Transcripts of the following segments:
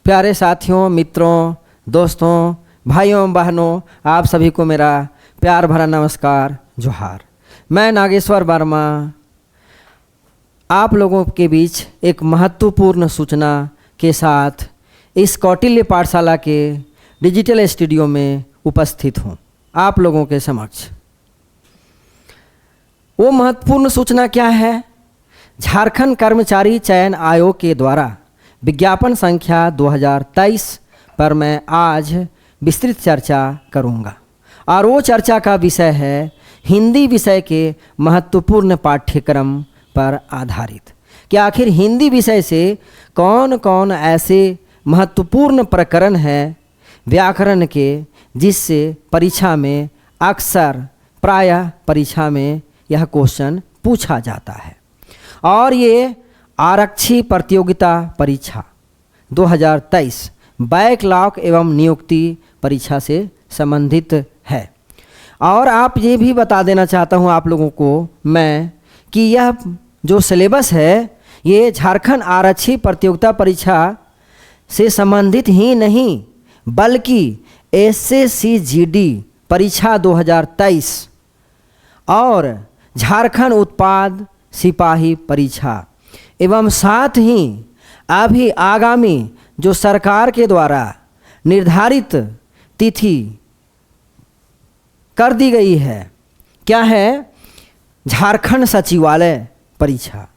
प्यारे साथियों, मित्रों, दोस्तों, भाइयों बहनों, आप सभी को मेरा प्यार भरा नमस्कार, जोहार। मैं नागेश्वर वर्मा आप लोगों के बीच एक महत्वपूर्ण सूचना के साथ इस कौटिल्य पाठशाला के डिजिटल स्टूडियो में उपस्थित हूँ आप लोगों के समक्ष। वो महत्वपूर्ण सूचना क्या है? झारखंड कर्मचारी चयन आयोग के द्वारा विज्ञापन संख्या 2023 पर मैं आज विस्तृत चर्चा करूंगा और वो चर्चा का विषय है हिंदी विषय के महत्वपूर्ण पाठ्यक्रम पर आधारित कि आखिर हिंदी विषय से कौन कौन ऐसे महत्वपूर्ण प्रकरण हैं व्याकरण के जिससे परीक्षा में अक्सर प्रायः परीक्षा में यह क्वेश्चन पूछा जाता है। और ये आरक्षी प्रतियोगिता परीक्षा 2023 बैकलॉग एवं नियुक्ति परीक्षा से संबंधित है। और आप ये भी बता देना चाहता हूँ आप लोगों को मैं कि यह जो सिलेबस है ये झारखंड आरक्षी प्रतियोगिता परीक्षा से संबंधित ही नहीं बल्कि SSC-GD परीक्षा 2023 और झारखंड उत्पाद सिपाही परीक्षा एवं साथ ही अभी आगामी जो सरकार के द्वारा निर्धारित तिथि कर दी गई है, क्या है, झारखंड सचिवालय परीक्षा,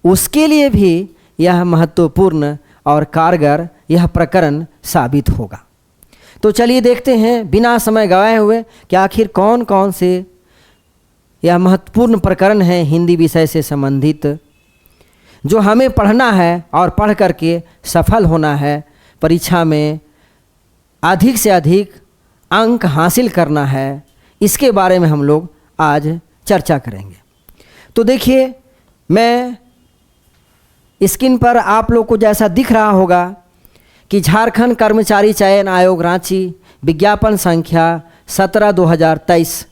उसके लिए भी यह महत्वपूर्ण और कारगर यह प्रकरण साबित होगा। तो चलिए देखते हैं बिना समय गवाए हुए कि आखिर कौन कौन से यह महत्वपूर्ण प्रकरण है हिंदी विषय से संबंधित जो हमें पढ़ना है और पढ़ करके सफल होना है, परीक्षा में अधिक से अधिक अंक हासिल करना है। इसके बारे में हम लोग आज चर्चा करेंगे। तो देखिए, मैं स्क्रीन पर आप लोग को जैसा दिख रहा होगा कि झारखंड कर्मचारी चयन आयोग रांची विज्ञापन संख्या 17/2023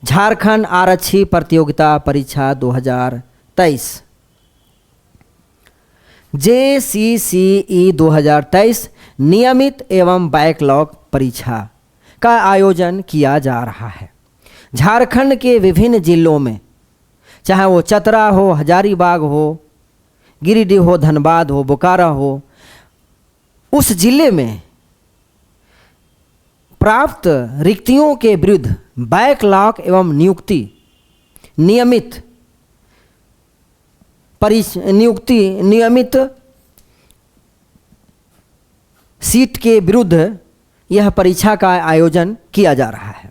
झारखंड आरक्षी प्रतियोगिता परीक्षा 2023 JCCE 2023 नियमित एवं बैकलॉग परीक्षा का आयोजन किया जा रहा है। झारखंड के विभिन्न जिलों में, चाहे वो चतरा हो, हजारीबाग हो, गिरिडीह हो, धनबाद हो, बोकारो हो, उस जिले में प्राप्त रिक्तियों के विरुद्ध बैकलॉग एवं नियुक्ति नियमित सीट के विरुद्ध यह परीक्षा का आयोजन किया जा रहा है।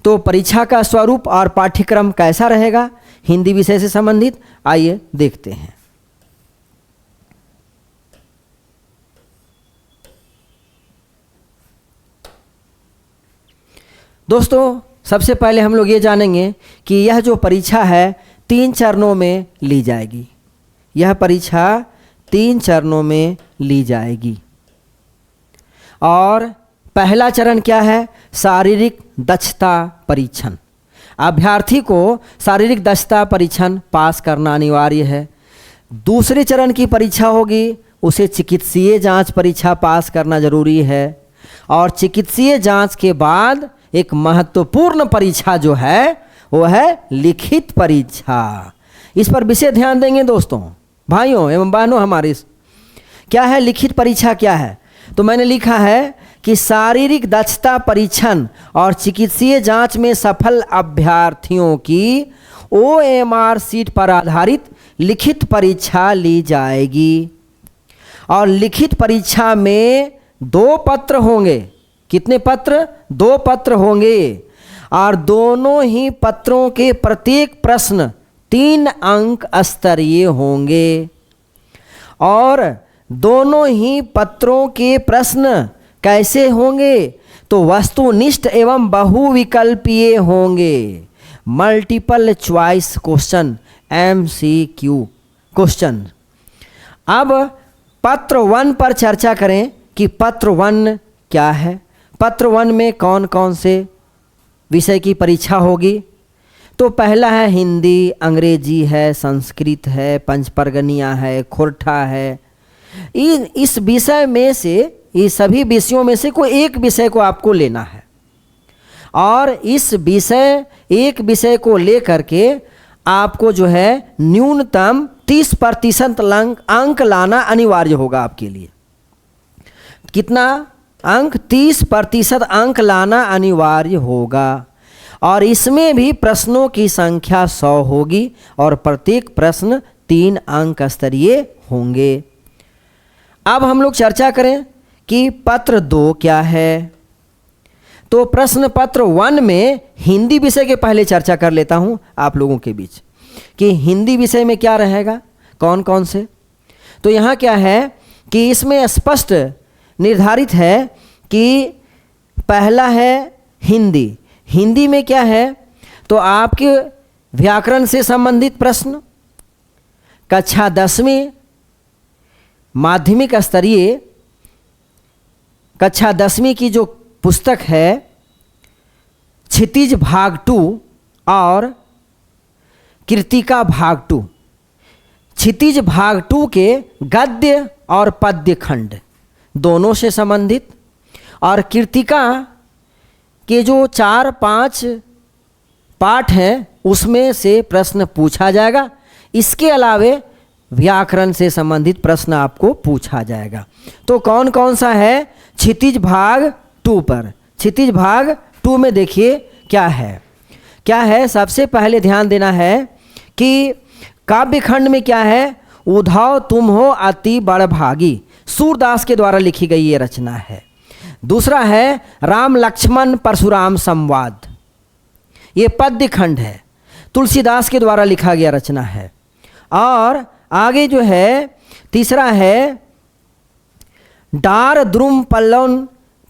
तो परीक्षा का स्वरूप और पाठ्यक्रम कैसा रहेगा हिंदी विषय से संबंधित, आइए देखते हैं। दोस्तों, सबसे पहले हम लोग ये जानेंगे कि यह जो परीक्षा है 3 चरणों में ली जाएगी। यह परीक्षा 3 चरणों में ली जाएगी। और पहला चरण क्या है? शारीरिक दक्षता परीक्षण। अभ्यर्थी को शारीरिक दक्षता परीक्षण पास करना अनिवार्य है। दूसरे चरण की परीक्षा होगी, उसे चिकित्सीय जांच परीक्षा पास करना जरूरी है। और चिकित्सीय जांच के बाद एक महत्वपूर्ण परीक्षा जो है वो है लिखित परीक्षा। इस पर विशेष ध्यान देंगे दोस्तों, भाइयों एवं बहनों हमारे। क्या है लिखित परीक्षा? क्या है? तो मैंने लिखा है कि शारीरिक दक्षता परीक्षण और चिकित्सीय जांच में सफल अभ्यर्थियों की OMR सीट पर आधारित लिखित परीक्षा ली जाएगी। और लिखित परीक्षा में 2 पत्र होंगे। कितने पत्र? 2 पत्र होंगे। और दोनों ही पत्रों के प्रत्येक प्रश्न 3 अंक स्तरीय होंगे। और दोनों ही पत्रों के प्रश्न कैसे होंगे? तो वस्तुनिष्ठ एवं बहुविकल्पीय होंगे। Multiple choice question, MCQ question. अब पत्र 1 पर चर्चा करें कि पत्र 1 क्या है। पत्र 1 में कौन कौन से विषय की परीक्षा होगी? तो पहला है हिंदी, अंग्रेजी है, संस्कृत है, पंचपरगनिया है, खोरठा है, इस विषय में से, इस सभी विषयों में से कोई एक विषय को आपको लेना है और इस एक विषय को लेकर के आपको जो है न्यूनतम 30% अंक लाना अनिवार्य होगा आपके लिए। कितना अंक? 30% अंक लाना अनिवार्य होगा और इसमें भी प्रश्नों की संख्या 100 होगी और प्रत्येक प्रश्न 3 अंक स्तरीय होंगे। अब हम लोग चर्चा करें कि पत्र 2 क्या है। तो प्रश्न पत्र 1 में हिंदी विषय के पहले चर्चा कर लेता हूं आप लोगों के बीच कि हिंदी विषय में क्या रहेगा, कौन कौन से। तो यहाँ क्या है कि इसमें स्पष्ट निर्धारित है कि पहला है हिंदी। हिंदी में क्या है तो आपके व्याकरण से संबंधित प्रश्न, कक्षा 10वीं माध्यमिक स्तरीय कक्षा 10वीं की जो पुस्तक है क्षितिज भाग 2 और कृतिका भाग 2, क्षितिज भाग 2 के गद्य और पद्य खंड दोनों से संबंधित और कृतिका के जो 4-5 पाठ हैं उसमें से प्रश्न पूछा जाएगा। इसके अलावे व्याकरण से संबंधित प्रश्न आपको पूछा जाएगा। तो कौन कौन सा है क्षितिज भाग 2 पर। क्षितिज भाग 2 में देखिए क्या है। सबसे पहले ध्यान देना है कि काव्य खंड में क्या है, उद्धव तुम हो अति बड़भागी, सूरदास के द्वारा लिखी गई ये रचना है। दूसरा है राम लक्ष्मण परशुराम संवाद, ये पद्य खंड है, तुलसीदास के द्वारा लिखा गया रचना है। और आगे जो है तीसरा है डार द्रुम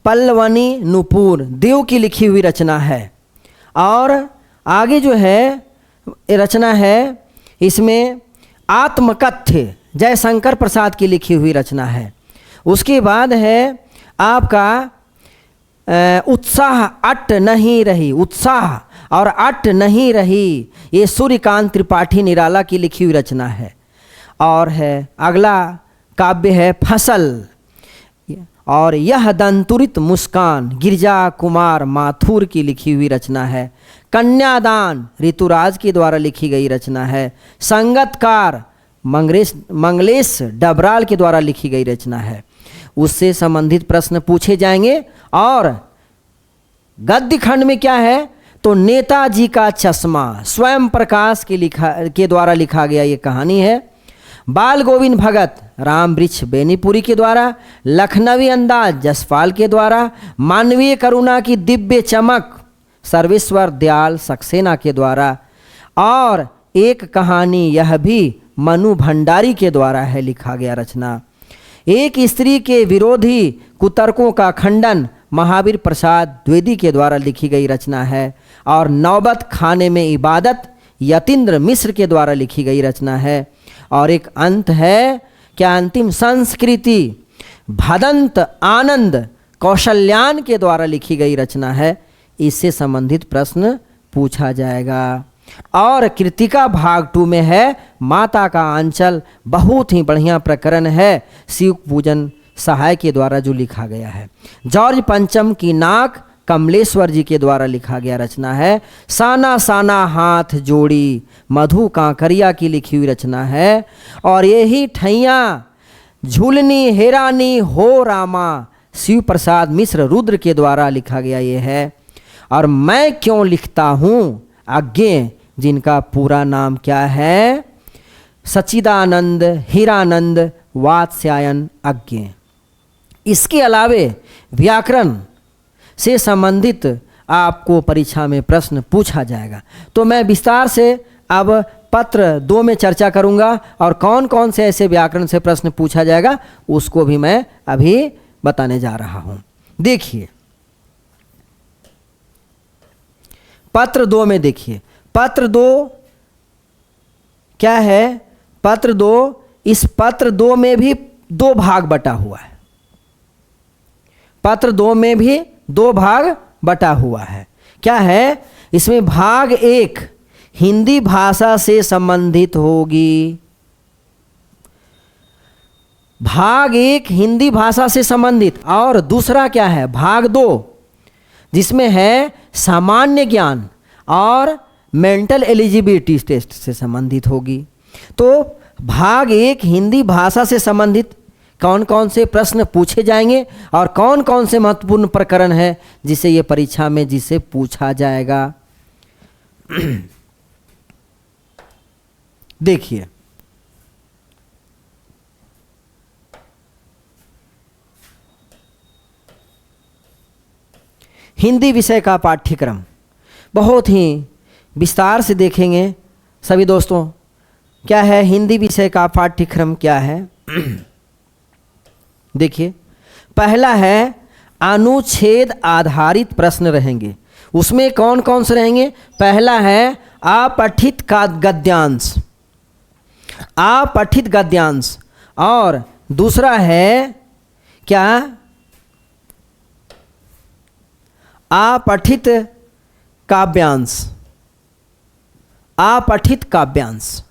पल्लवनी नुपुर, देव की लिखी हुई रचना है। और आगे जो है रचना है इसमें आत्मकथ्य जयशंकर प्रसाद की लिखी हुई रचना है। उसके बाद है आपका उत्साह अट नहीं रही, उत्साह और अट नहीं रही, ये सूर्यकांत त्रिपाठी निराला की लिखी हुई रचना है। और है अगला काव्य है फसल और यह दंतुरित मुस्कान, गिरिजा कुमार माथुर की लिखी हुई रचना है। कन्यादान ऋतुराज के द्वारा लिखी गई रचना है। संगतकार मंगलेश डबराल के द्वारा लिखी गई रचना है। उससे संबंधित प्रश्न पूछे जाएंगे। और गद्य खंड में क्या है तो नेताजी का चश्मा स्वयं प्रकाश के द्वारा लिखा गया ये कहानी है। बाल गोविंद भगत राम वृक्ष बेनीपुरी के द्वारा, लखनवी अंदाज जसपाल के द्वारा, मानवीय करुणा की दिव्य चमक सर्वेश्वर दयाल सक्सेना के द्वारा। और एक कहानी यह भी मनु भंडारी के द्वारा है लिखा गया रचना। एक स्त्री के विरोधी कुतर्कों का खंडन महावीर प्रसाद द्विवेदी के द्वारा लिखी गई रचना है। और नौबत खाने में इबादत यतीन्द्र मिश्र के द्वारा लिखी गई रचना है। और एक अंत है क्या अंतिम संस्कृति भदंत आनंद कौशल्यान के द्वारा लिखी गई रचना है। इससे संबंधित प्रश्न पूछा जाएगा। और कृतिका भाग 2 में है माता का आंचल, बहुत ही बढ़िया प्रकरण है, शिव पूजन सहाय के द्वारा जो लिखा गया है। जॉर्ज पंचम की नाक कमलेश्वर जी के द्वारा लिखा गया रचना है। साना साना हाथ जोड़ी मधु कांकरिया की लिखी हुई रचना है। और यही ठैया झूलनी हेरानी हो रामा शिव प्रसाद मिश्र रुद्र के द्वारा लिखा गया ये है। और मैं क्यों लिखता हूँ आज्ञे, जिनका पूरा नाम क्या है सच्चिदानंद हीरानंद वात्स्यायन अज्ञे। इसके अलावे व्याकरण से संबंधित आपको परीक्षा में प्रश्न पूछा जाएगा। तो मैं विस्तार से अब पत्र 2 में चर्चा करूंगा और कौन कौन से ऐसे व्याकरण से प्रश्न पूछा जाएगा उसको भी मैं अभी बताने जा रहा हूं। देखिए पत्र 2 में देखिए, पत्र 2 क्या है, पत्र 2, इस पत्र 2 में भी 2 भाग बटा हुआ है। पत्र 2 में भी 2 भाग बटा हुआ है। क्या है इसमें भाग 1 हिंदी भाषा से संबंधित होगी। भाग 1 हिंदी भाषा से संबंधित और दूसरा क्या है भाग 2 जिसमें है सामान्य ज्ञान और मेंटल एलिजिबिलिटी टेस्ट से संबंधित होगी। तो भाग 1 हिंदी भाषा से संबंधित कौन कौन से प्रश्न पूछे जाएंगे और कौन कौन से महत्वपूर्ण प्रकरण है जिसे ये परीक्षा में जिसे पूछा जाएगा। देखिए, हिंदी विषय का पाठ्यक्रम बहुत ही विस्तार से देखेंगे सभी दोस्तों। क्या है हिंदी विषय का पाठ्यक्रम क्या है? देखिए, पहला है अनुच्छेद आधारित प्रश्न रहेंगे। उसमें कौन कौन से रहेंगे? पहला है अपठित का गद्यांश, अपठित गद्यांश, और दूसरा है क्या अपठित काव्यांश, अपठित काव्यांश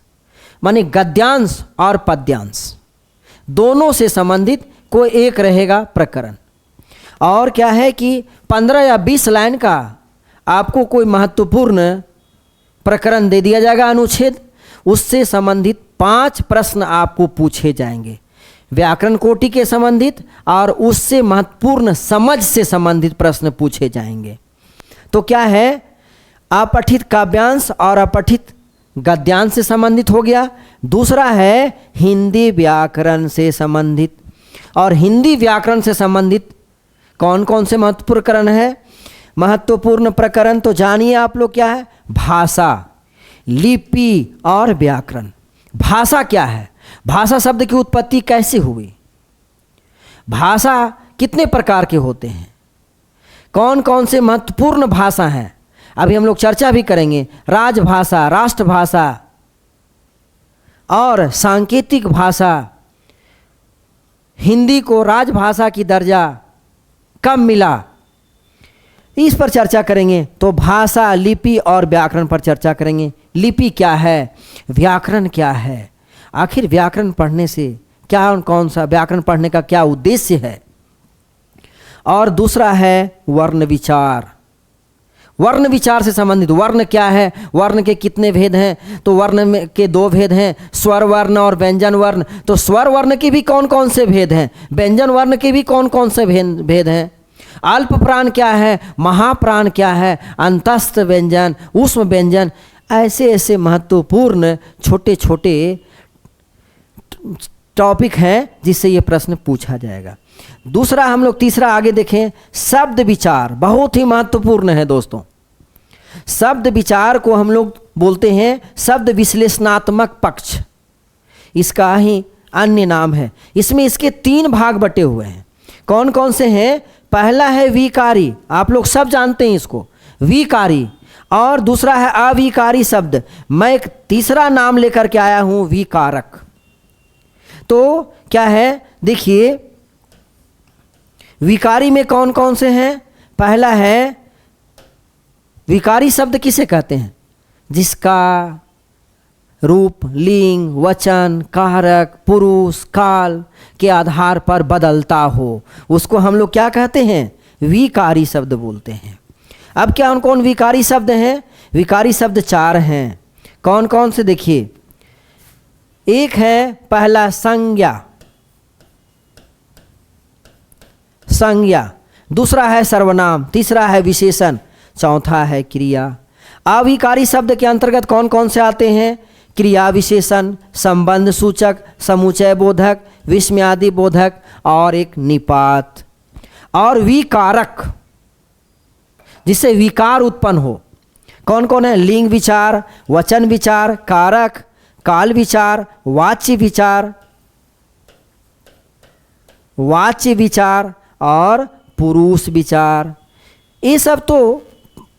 माने गद्यांश और पद्यांश दोनों से संबंधित कोई एक रहेगा प्रकरण। और क्या है कि 15 या 20 लाइन का आपको कोई महत्वपूर्ण प्रकरण दे दिया जाएगा अनुच्छेद, उससे संबंधित 5 प्रश्न आपको पूछे जाएंगे व्याकरण कोटि के संबंधित और उससे महत्वपूर्ण समझ से संबंधित प्रश्न पूछे जाएंगे। तो क्या है अपठित काव्यांश और अपठित गद्यांश से संबंधित हो गया। दूसरा है हिंदी व्याकरण से संबंधित, और हिंदी व्याकरण से संबंधित कौन कौन से महत्वपूर्ण प्रकरण है? महत्वपूर्ण प्रकरण तो जानिए आप लोग क्या है? भाषा, लिपि और व्याकरण। भाषा क्या है? भाषा शब्द की उत्पत्ति कैसे हुई? भाषा कितने प्रकार के होते हैं? कौन कौन से महत्वपूर्ण भाषा हैं? अभी हम लोग चर्चा भी करेंगे। राजभाषा, राष्ट्रभाषा और सांकेतिक भाषा। हिंदी को राजभाषा की दर्जा कब मिला, इस पर चर्चा करेंगे। तो भाषा, लिपि और व्याकरण पर चर्चा करेंगे। लिपि क्या है? व्याकरण क्या है? आखिर व्याकरण पढ़ने से क्या, कौन सा व्याकरण पढ़ने का क्या उद्देश्य है? और दूसरा है वर्ण विचार। वर्ण विचार से संबंधित वर्ण क्या है, वर्ण के कितने भेद हैं? तो वर्ण में के 2 भेद हैं, स्वर वर्ण और व्यंजन वर्ण। तो स्वर वर्ण के भी कौन कौन से भेद हैं? व्यंजन वर्ण के भी कौन कौन से भेद हैं? अल्प प्राण क्या है, महाप्राण क्या है, अंतस्थ व्यंजन, ऊष्म व्यंजन, ऐसे ऐसे महत्वपूर्ण छोटे छोटे टॉपिक हैं जिससे ये प्रश्न पूछा जाएगा। दूसरा हम लोग तीसरा आगे देखें, शब्द विचार बहुत ही महत्वपूर्ण है दोस्तों। शब्द विचार को हम लोग बोलते हैं शब्द विश्लेषणात्मक पक्ष, इसका ही अन्य नाम है। इसमें इसके 3 भाग बटे हुए हैं। कौन कौन से हैं? पहला है विकारी, आप लोग सब जानते हैं इसको, विकारी। और दूसरा है अविकारी शब्द। मैं एक तीसरा नाम लेकर के आया हूं, विकारक। तो क्या है देखिए, विकारी में कौन कौन से हैं? पहला है विकारी शब्द किसे कहते हैं? जिसका रूप, लिंग, वचन, कारक, पुरुष, काल के आधार पर बदलता हो, उसको हम लोग क्या कहते हैं? विकारी शब्द बोलते हैं। अब क्या कौन कौन विकारी शब्द हैं? विकारी शब्द 4 हैं। कौन कौन से देखिए, एक है पहला संज्ञा, संज्ञा। दूसरा है सर्वनाम, तीसरा है विशेषण, चौथा है क्रिया। अविकारी शब्द के अंतर्गत कौन कौन से आते हैं? क्रिया विशेषण, संबंध सूचक, समुचय बोधक, विस्मयादि बोधक और एक निपात। और विकारक जिससे विकार उत्पन्न हो, कौन कौन है? लिंग विचार, वचन विचार, कारक, काल विचार, वाच्य विचार, वाच्य विचार और पुरुष विचार। ये सब तो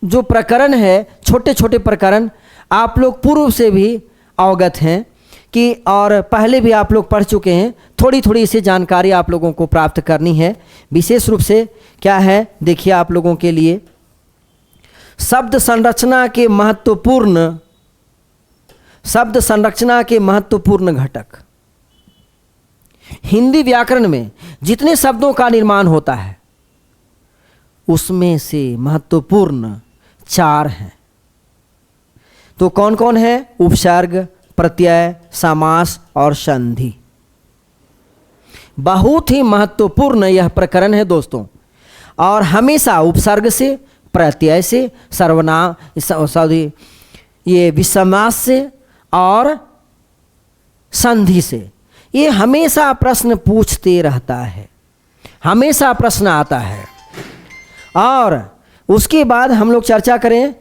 जो प्रकरण है, छोटे छोटे प्रकरण, आप लोग पूर्व से भी अवगत हैं कि और पहले भी आप लोग पढ़ चुके हैं। थोड़ी थोड़ी इसे जानकारी आप लोगों को प्राप्त करनी है। विशेष रूप से क्या है देखिए, आप लोगों के लिए शब्द संरचना के महत्वपूर्ण, शब्द संरचना के महत्वपूर्ण घटक। हिंदी व्याकरण में जितने शब्दों का निर्माण होता है उसमें से महत्वपूर्ण 4 हैं। तो कौन कौन है? उपसर्ग, प्रत्यय, समास और संधि। बहुत ही महत्वपूर्ण यह प्रकरण है दोस्तों, और हमेशा उपसर्ग से, प्रत्यय से, सर्वनाम ये विसमास से और संधि से ये हमेशा प्रश्न पूछते रहता है, हमेशा प्रश्न आता है। और उसके बाद हम लोग चर्चा करें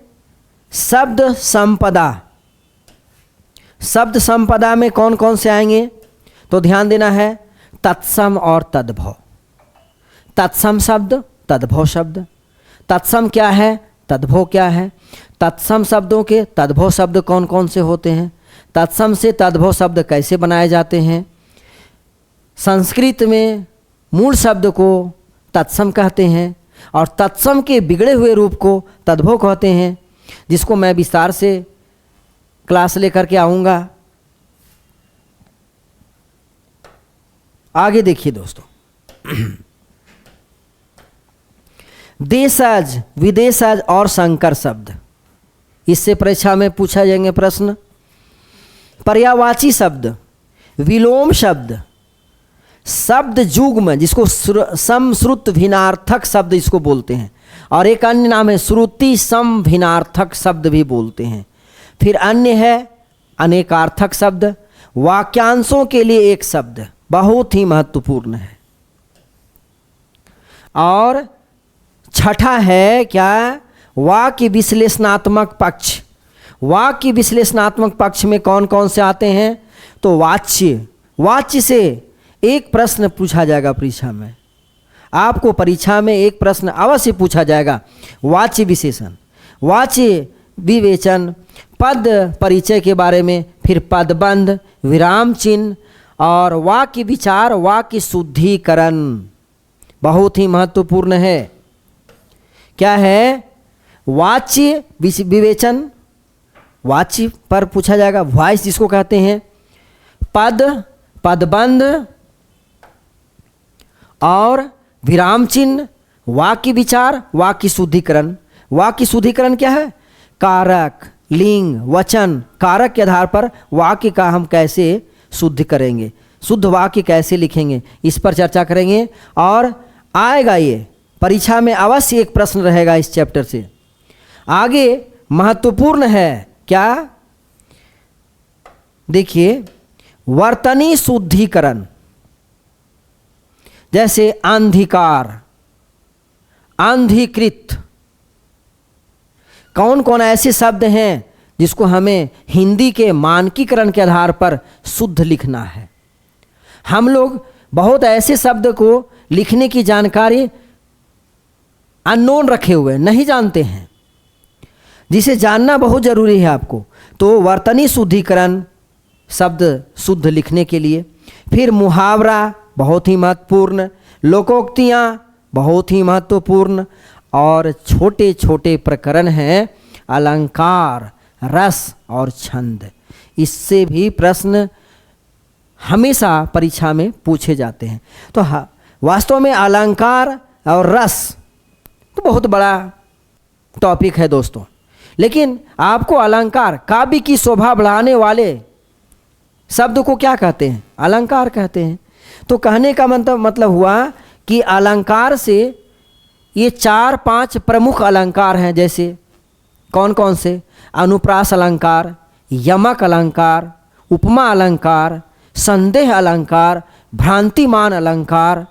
शब्द संपदा। शब्द संपदा में कौन कौन से आएंगे? तो ध्यान देना है, तत्सम और तद्भव। तत्सम शब्द, तद्भव शब्द। तत्सम क्या है, तद्भव क्या है? तत्सम शब्दों के तद्भव शब्द कौन कौन से होते हैं? तत्सम से तद्भव शब्द कैसे बनाए जाते हैं? संस्कृत में मूल शब्द को तत्सम कहते हैं और तत्सम के बिगड़े हुए रूप को तद्भव कहते हैं, जिसको मैं विस्तार से क्लास लेकर के आऊँगा। आगे देखिए दोस्तों, देशज, विदेशज और संकर शब्द, इससे परीक्षा में पूछा जाएंगे प्रश्न। पर्यायवाची शब्द, विलोम शब्द, शब्द युग्म जिसको समश्रुत भिन्नार्थक शब्द इसको बोलते हैं, और एक अन्य नाम है श्रुति सम भिन्नार्थक शब्द भी बोलते हैं। फिर अन्य है अनेकार्थक शब्द, वाक्यांशों के लिए एक शब्द, बहुत ही महत्वपूर्ण है। और छठा है क्या? वाक्य विश्लेषणात्मक पक्ष। वाक्य विश्लेषणात्मक पक्ष में कौन कौन से आते हैं? तो वाच्य। वाच्य से एक प्रश्न पूछा जाएगा परीक्षा में, आपको परीक्षा में एक प्रश्न अवश्य पूछा जाएगा। वाच्य विशेषण, वाच्य विवेचन, पद परिचय के बारे में, फिर पदबंध, विराम चिन्ह और वाक्य विचार, वाक्य शुद्धिकरण बहुत ही महत्वपूर्ण है। क्या है? वाच्य विवेचन, वाच्य पर पूछा जाएगा, वॉइस जिसको कहते हैं, पद, पदबंध और विराम चिन्ह, वाक्य विचार, वाक्य शुद्धिकरण। वाक्य शुद्धिकरण क्या है? कारक, लिंग, वचन, कारक के आधार पर वाक्य का हम कैसे शुद्ध करेंगे, शुद्ध वाक्य कैसे लिखेंगे, इस पर चर्चा करेंगे। और आएगा ये परीक्षा में अवश्य एक प्रश्न रहेगा इस चैप्टर से। आगे महत्वपूर्ण है क्या? देखिए, वर्तनी शुद्धिकरण, जैसे अंधकार, अंधीकृत, कौन कौन ऐसे शब्द हैं जिसको हमें हिंदी के मानकीकरण के आधार पर शुद्ध लिखना है। हम लोग बहुत ऐसे शब्द को लिखने की जानकारी अननोन रखे हुए, नहीं जानते हैं, जिसे जानना बहुत ज़रूरी है आपको। तो वर्तनी शुद्धिकरण शब्द शुद्ध लिखने के लिए। फिर मुहावरा बहुत ही महत्वपूर्ण, लोकोक्तियाँ बहुत ही महत्वपूर्ण, और छोटे छोटे प्रकरण हैं अलंकार, रस और छंद। इससे भी प्रश्न हमेशा परीक्षा में पूछे जाते हैं। तो वास्तव में अलंकार और रस तो बहुत बड़ा टॉपिक है दोस्तों, लेकिन आपको अलंकार, काव्य की शोभा बढ़ाने वाले शब्द को क्या कहते हैं? अलंकार कहते हैं। तो कहने का मतलब हुआ कि अलंकार से ये 4-5 प्रमुख अलंकार हैं, जैसे कौन कौन से? अनुप्रास अलंकार, यमक अलंकार, उपमा अलंकार, संदेह अलंकार, भ्रांतिमान अलंकार।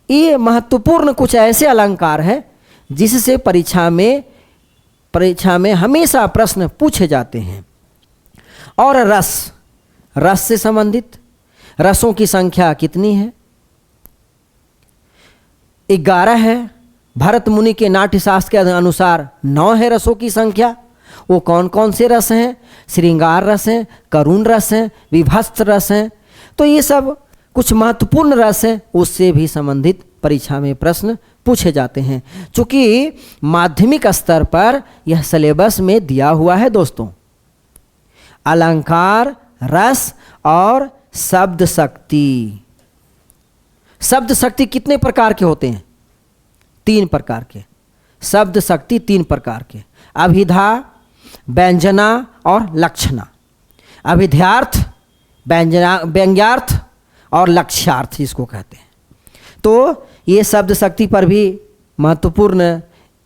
ये महत्वपूर्ण कुछ ऐसे अलंकार हैं जिससे परीक्षा में हमेशा प्रश्न पूछे जाते हैं। और रस, रस से संबंधित रसों की संख्या कितनी है? 11 है। भरत मुनि के नाट्यशास्त्र के अनुसार 9 है रसों की संख्या। वो कौन कौन से रस हैं? श्रृंगार रस हैं, करुण रस हैं, विभत्स रस हैं। तो ये सब कुछ महत्वपूर्ण रस हैं, उससे भी संबंधित परीक्षा में प्रश्न पूछे जाते हैं। चूँकि माध्यमिक स्तर पर यह सिलेबस में दिया हुआ है दोस्तों, अलंकार, रस और शब्द शक्ति। शब्द शक्ति कितने प्रकार के होते हैं? 3 प्रकार के। शब्द शक्ति 3 प्रकार के, अभिधा, व्यंजना और लक्षणा। अभिध्यार्थ, व्यंग्यार्थ और लक्ष्यार्थ इसको कहते हैं। तो ये शब्द शक्ति पर भी महत्वपूर्ण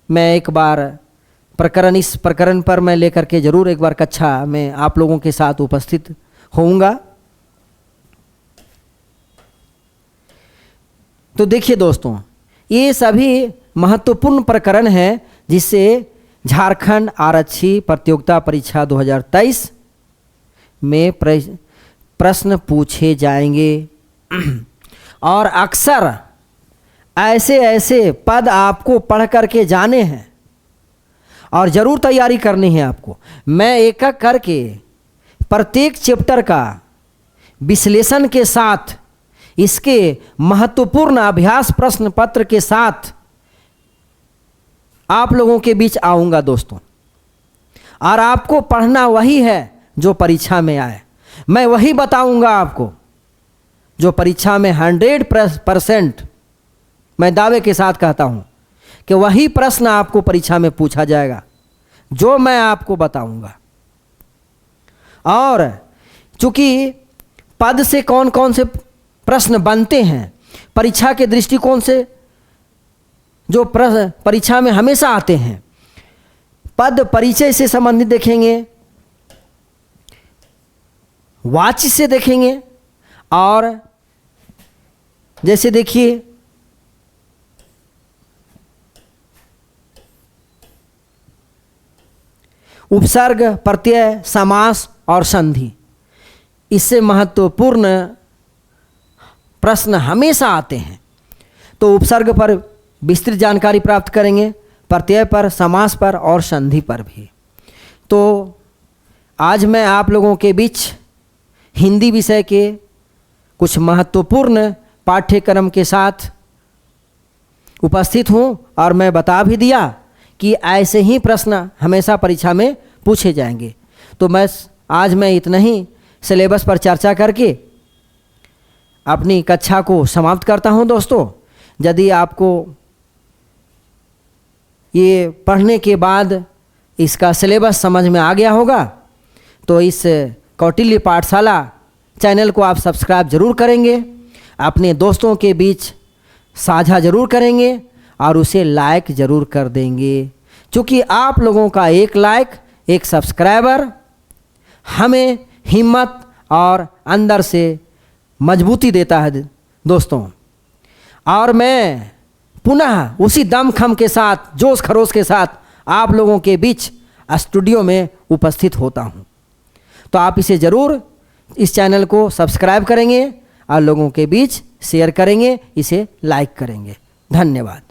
मैं एक बार इस प्रकरण पर मैं लेकर के जरूर एक बार कक्षा में आप लोगों के साथ उपस्थित होऊंगा। तो देखिए दोस्तों, ये सभी महत्वपूर्ण प्रकरण हैं जिससे झारखंड आरक्षी प्रतियोगिता परीक्षा 2023 में प्रश्न पूछे जाएंगे। और अक्सर ऐसे पद आपको पढ़ करके जाने हैं और ज़रूर तैयारी करनी है आपको। मैं एक एक करके प्रत्येक चैप्टर का विश्लेषण के साथ, इसके महत्वपूर्ण अभ्यास प्रश्न पत्र के साथ आप लोगों के बीच आऊँगा दोस्तों। और आपको पढ़ना वही है जो परीक्षा में आए। मैं वही बताऊँगा आपको जो परीक्षा में 100% मैं दावे के साथ कहता हूँ कि वही प्रश्न आपको परीक्षा में पूछा जाएगा जो मैं आपको बताऊँगा। और चूँकि पद से कौन कौन से प्रश्न बनते हैं, परीक्षा के दृष्टिकोण से जो प्रश्न परीक्षा में हमेशा आते हैं, पद परिचय से संबंधित देखेंगे, वाच्य से देखेंगे, और जैसे देखिए उपसर्ग, प्रत्यय, समास और संधि, इससे महत्वपूर्ण प्रश्न हमेशा आते हैं। तो उपसर्ग पर विस्तृत जानकारी प्राप्त करेंगे, प्रत्यय पर, समास पर और संधि पर भी। तो आज मैं आप लोगों के बीच हिंदी विषय के कुछ महत्वपूर्ण पाठ्यक्रम के साथ उपस्थित हूँ और मैं बता भी दिया कि ऐसे ही प्रश्न हमेशा परीक्षा में पूछे जाएंगे। तो आज मैं इतना ही सिलेबस पर चर्चा करके अपनी कक्षा को समाप्त करता हूं दोस्तों। यदि आपको ये पढ़ने के बाद इसका सिलेबस समझ में आ गया होगा तो इस कौटिल्य पाठशाला चैनल को आप सब्सक्राइब जरूर करेंगे, अपने दोस्तों के बीच साझा जरूर करेंगे और उसे लाइक ज़रूर कर देंगे, क्योंकि आप लोगों का एक लाइक, एक सब्सक्राइबर हमें हिम्मत और अंदर से मजबूती देता है दोस्तों। और मैं पुनः उसी दमखम के साथ, जोश खरोश के साथ आप लोगों के बीच स्टूडियो में उपस्थित होता हूँ। तो आप इसे ज़रूर, इस चैनल को सब्सक्राइब करेंगे और लोगों के बीच शेयर करेंगे, इसे लाइक करेंगे। धन्यवाद।